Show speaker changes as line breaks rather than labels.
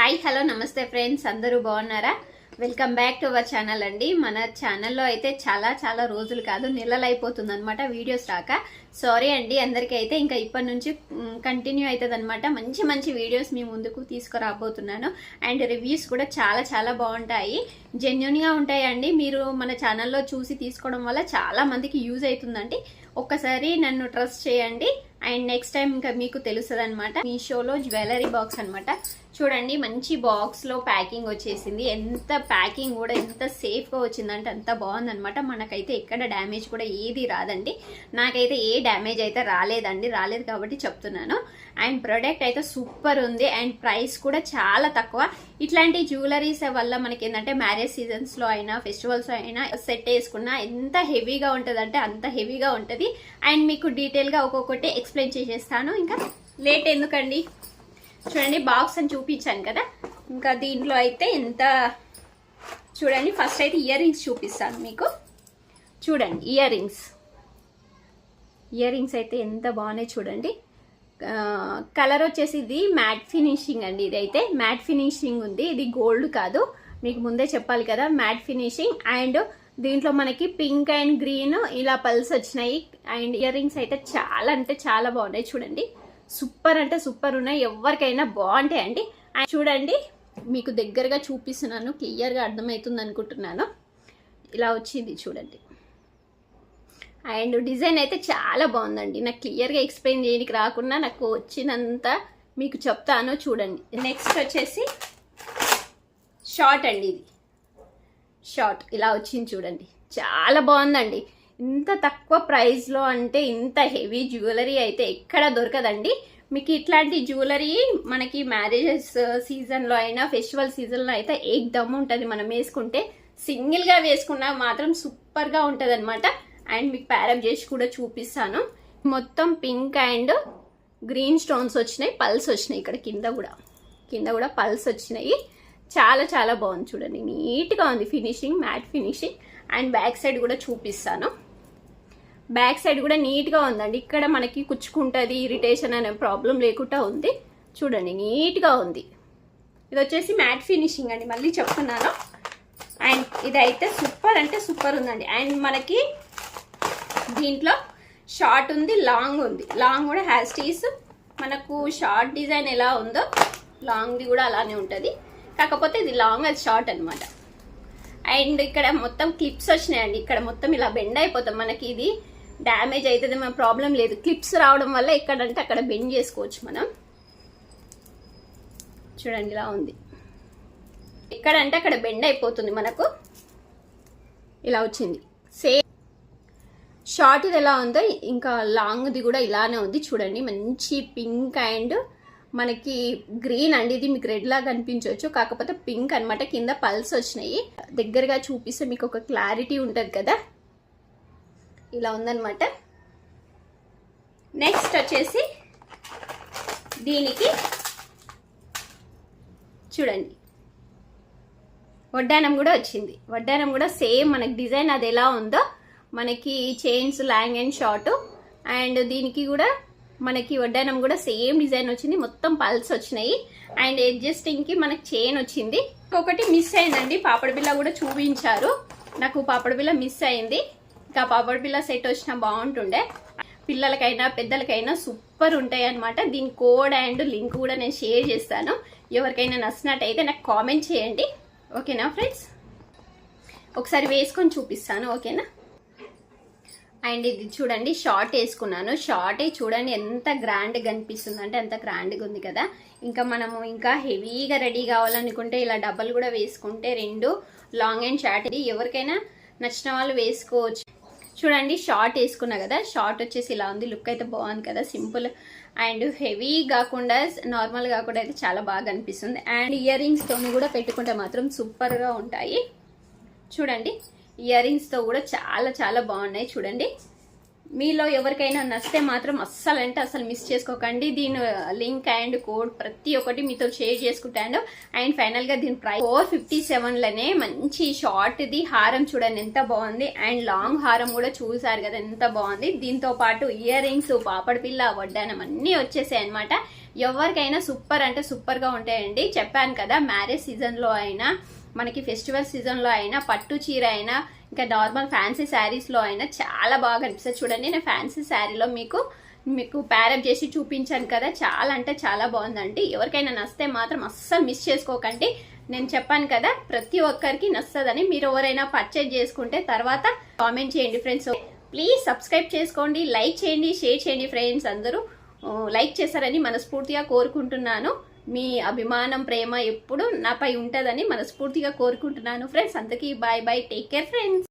Hi hello నమస్తే friends, అందరూ బాగున్నారా? Welcome back to our channel అండి. మన ఛానల్లో అయితే చాలా రోజులు కాదు నెలలు అయిపోతుంది అనమాట వీడియోస్ రాక. సారీ అండి అందరికీ. అయితే ఇంకా ఇప్పటి నుంచి కంటిన్యూ అవుతుంది అనమాట. మంచి వీడియోస్ మీ ముందుకు తీసుకురాబోతున్నాను. అండ్ రివ్యూస్ కూడా చాలా బాగుంటాయి, జెన్యున్గా ఉంటాయండి. మీరు మన ఛానల్లో చూసి తీసుకోవడం వల్ల చాలా మందికి యూజ్ అవుతుందండి. ఒక్కసారి నన్ను ట్రస్ట్ చేయండి. అండ్ నెక్స్ట్ టైం ఇంకా మీకు తెలుస్తుంది అనమాట. మీషోలో జ్యువెలరీ బాక్స్ అనమాట. చూడండి, మంచి బాక్స్ లో ప్యాకింగ్ వచ్చేసింది. ఎంత ప్యాకింగ్ కూడా ఎంత సేఫ్ గా వచ్చిందంటే అంత బాగుందనమాట. మనకైతే ఎక్కడ డ్యామేజ్ కూడా ఏది రాదండి. నాకైతే ఏ డ్యామేజ్ అయితే రాలేదు కాబట్టి చెప్తున్నాను. అండ్ ప్రోడక్ట్ అయితే సూపర్ ఉంది. అండ్ ప్రైస్ కూడా చాలా తక్కువ. ఇట్లాంటి జ్యువెలరీస్ వల్ల మనకి ఏంటంటే మ్యారేజ్ సీజన్స్ లో అయినా ఫెస్టివల్స్ అయినా సెట్ వేసుకున్నా ఎంత హెవీగా ఉంటుంది అంటే అంత హెవీగా ఉంటుంది. అండ్ మీకు డీటెయిల్ గా ఒక్కొక్కటి ఎక్స్ప్లెయిన్ చేసేస్తాను. ఇంకా లేట్ ఎందుకండి, చూడండి బాక్స్ అని చూపించాను కదా. ఇంకా దీంట్లో అయితే ఎంత చూడండి. ఫస్ట్ అయితే ఇయర్ రింగ్స్ చూపిస్తాను మీకు. చూడండి ఇయర్ రింగ్స్ అయితే ఎంత బాగున్నాయి చూడండి. కలర్ వచ్చేసి ఇది మ్యాట్ ఫినిషింగ్ అండి. ఇదైతే మ్యాట్ ఫినిషింగ్ ఉంది. ఇది గోల్డ్ కాదు, మీకు ముందే చెప్పాలి కదా. Matte finishing. అండ్ దీంట్లో మనకి పింక్ అండ్ గ్రీన్ ఇలా పల్స్ వచ్చినాయి. అండ్ ఇయర్ రింగ్స్ అయితే చాలా అంటే చాలా బాగున్నాయి చూడండి. సూపర్ అంటే సూపర్ ఉన్నాయి. ఎవరికైనా బాగుంటాయండి. అండ్ చూడండి, మీకు దగ్గరగా చూపిస్తున్నాను, క్లియర్గా అర్థమవుతుంది అనుకుంటున్నాను. ఇలా వచ్చింది చూడండి. అండ్ డిజైన్ అయితే చాలా బాగుందండి. నాకు క్లియర్గా ఎక్స్ప్లెయిన్ చేయడానికి రాకుండా నాకు వచ్చినంత మీకు చెప్తాను చూడండి. నెక్స్ట్ వచ్చేసి షార్ట్ అండి. ఇది షార్ట్ ఇలా వచ్చింది చూడండి. చాలా బాగుందండి. ఇంత తక్కువ ప్రైస్లో అంటే ఇంత హెవీ జ్యువెలరీ అయితే ఎక్కడ దొరకదండి. మీకు ఇట్లాంటి జ్యువెలరీ మనకి మ్యారేజెస్ సీజన్లో అయినా ఫెస్టివల్ సీజన్లో అయితే ఏకదమ్ ఉంటుంది. మనం వేసుకుంటే సింగిల్గా వేసుకున్నా మాత్రం సూపర్గా ఉంటుంది అనమాట. అండ్ మీకు ప్యారప్ చేసి కూడా చూపిస్తాను. మొత్తం పింక్ అండ్ గ్రీన్ స్టోన్స్ వచ్చినాయి, పల్స్ వచ్చినాయి. ఇక్కడ కింద కూడా పల్స్ వచ్చినాయి. చాలా బాగుంది చూడండి. నీట్గా ఉంది finishing, matte finishing. And back side కూడా చూపిస్తాను. బ్యాక్ సైడ్ కూడా నీట్గా ఉందండి. ఇక్కడ మనకి కుచ్చుకుంటుంది, ఇరిటేషన్ అనే ప్రాబ్లం లేకుండా ఉంది చూడండి. నీట్గా ఉంది. ఇది వచ్చేసి మ్యాట్ ఫినిషింగ్ అండి, మళ్ళీ చెప్తున్నాను. అండ్ ఇదైతే సూపర్ అంటే సూపర్ ఉందండి. అండ్ మనకి దీంట్లో షార్ట్ ఉంది, లాంగ్ ఉంది. లాంగ్ కూడా హ్యాస్టీస్ మనకు షార్ట్ డిజైన్ ఎలా ఉందో లాంగ్ది కూడా అలానే ఉంటుంది. కాకపోతే ఇది లాంగ్, అది షార్ట్ అనమాట. అండ్ ఇక్కడ మొత్తం క్లిప్స్ వచ్చినాయండి. ఇక్కడ మొత్తం ఇలా బెండ్ అయిపోతాం. మనకి ఇది డ్యామేజ్ అవుతుంది, మన ప్రాబ్లం లేదు. క్లిప్స్ రావడం వల్ల ఎక్కడంటే అక్కడ బెండ్ చేసుకోవచ్చు మనం. చూడండి ఇలా ఉంది. ఎక్కడంటే అక్కడ బెండ్ అయిపోతుంది మనకు. ఇలా వచ్చింది. సేమ్ షార్ట్ ఇది ఎలా ఉందో ఇంకా లాంగ్ది కూడా ఇలానే ఉంది చూడండి. మంచి పింక్ అండ్ మనకి గ్రీన్ అండి. ఇది మీకు రెడ్ లాగా కనిపించవచ్చు, కాకపోతే పింక్ అనమాట. కింద పల్స్ వచ్చినాయి. దగ్గరగా చూపిస్తే మీకు ఒక క్లారిటీ ఉంటుంది కదా. ఇలా ఉందన్నమాట. నెక్స్ట్ వచ్చేసి దీనికి చూడండి వడ్డానం కూడా వచ్చింది. వడ్డానం కూడా సేమ్ మనకి డిజైన్ అది ఎలా ఉందో మనకి chains long and short. And దీనికి కూడా మనకి వడ్డానం కూడా సేమ్ డిజైన్ వచ్చింది. మొత్తం పల్స్ వచ్చినాయి. అండ్ అడ్జస్టింగ్ కి మనకి చైన్ వచ్చింది. ఒకటి మిస్ అయిందండి, పాపడ బిల్ల కూడా చూపించారు. నాకు పాపడ బిల్ల మిస్ అయింది. ఇంకా పాపడ బిల్ల సెట్ వచ్చినా బాగుంటుండే. పిల్లలకైనా పెద్దలకైనా సూపర్ ఉంటాయి అనమాట. దీని కోడ్ అండ్ లింక్ కూడా నేను షేర్ చేస్తాను. ఎవరికైనా నచ్చినట్టయితే నాకు కామెంట్ చేయండి. ఓకేనా ఫ్రెండ్స్? ఒకసారి వేసుకొని చూపిస్తాను. ఓకేనా? అండ్ ఇది చూడండి, షార్ట్ వేసుకున్నాను. షార్టే చూడండి ఎంత గ్రాండ్గా కనిపిస్తుంది అంటే అంత గ్రాండ్గా ఉంది కదా. ఇంకా మనము ఇంకా హెవీగా రెడీ కావాలనుకుంటే ఇలా డబల్ కూడా వేసుకుంటే రెండు లాంగ్ అండ్ షార్ట్. ఇది ఎవరికైనా నచ్చిన వాళ్ళు వేసుకోవచ్చు. చూడండి షార్ట్ వేసుకున్నా కదా. షార్ట్ వచ్చేసి ఇలా ఉంది. లుక్ అయితే బాగుంది కదా, సింపుల్ అండ్ హెవీ కాకుండా నార్మల్ కాకుండా అయితే చాలా బాగా అనిపిస్తుంది. అండ్ ఇయర్ రింగ్స్ తో కూడా పెట్టుకుంటే మాత్రం సూపర్గా ఉంటాయి. చూడండి ఇయర్ రింగ్స్ తో కూడా చాలా బాగున్నాయి చూడండి. మీలో ఎవరికైనా నచ్చితే మాత్రం అస్సలు అంటే అసలు మిస్ చేసుకోకండి. దీని లింక్ అండ్ కోడ్ ప్రతి ఒక్కటి మీతో షేర్ చేసుకుంటాను. అండ్ ఫైనల్ గా దీని ప్రైస్ 457లోనే మంచి షార్ట్ ది హారం చూడండి ఎంత బాగుంది. అండ్ లాంగ్ హారం కూడా చూసారు కదా ఎంత బాగుంది. దీంతో పాటు ఇయర్ రింగ్స్, పాపడ పిల్ల, వడ్డానం అన్ని వచ్చేసాయి అనమాట. ఎవరికైనా సూపర్ అంటే సూపర్గా ఉంటాయండి. చెప్పాను కదా, మ్యారేజ్ సీజన్లో అయినా, మనకి ఫెస్టివల్ సీజన్లో అయినా, పట్టు చీర అయినా, ఇంకా నార్మల్ ఫ్యాన్సీ శారీస్లో అయినా చాలా బాగా అనిపిస్తుంది. చూడండి, నేను ఫ్యాన్సీ శారీలో మీకు ప్యారప్ చేసి చూపించాను కదా, చాలా అంటే చాలా బాగుందండి. ఎవరికైనా నచ్చితే మాత్రం అస్సలు మిస్ చేసుకోకండి. నేను చెప్పాను కదా, ప్రతి ఒక్కరికి నచ్చదని. మీరు ఎవరైనా పర్చేజ్ చేసుకుంటే తర్వాత కామెంట్ చేయండి ఫ్రెండ్స్. ప్లీజ్ సబ్స్క్రైబ్ చేసుకోండి, లైక్ చేయండి, షేర్ చేయండి ఫ్రెండ్స్. అందరూ లైక్ చేశారని మనస్ఫూర్తిగా కోరుకుంటున్నాను. మీ అభిమానం, ప్రేమ ఎప్పుడు నాపై ఉంటుందని మనస్ఫూర్తిగా కోరుకుంటున్నాను ఫ్రెండ్స్. అందరికీ bye bye, take care friends.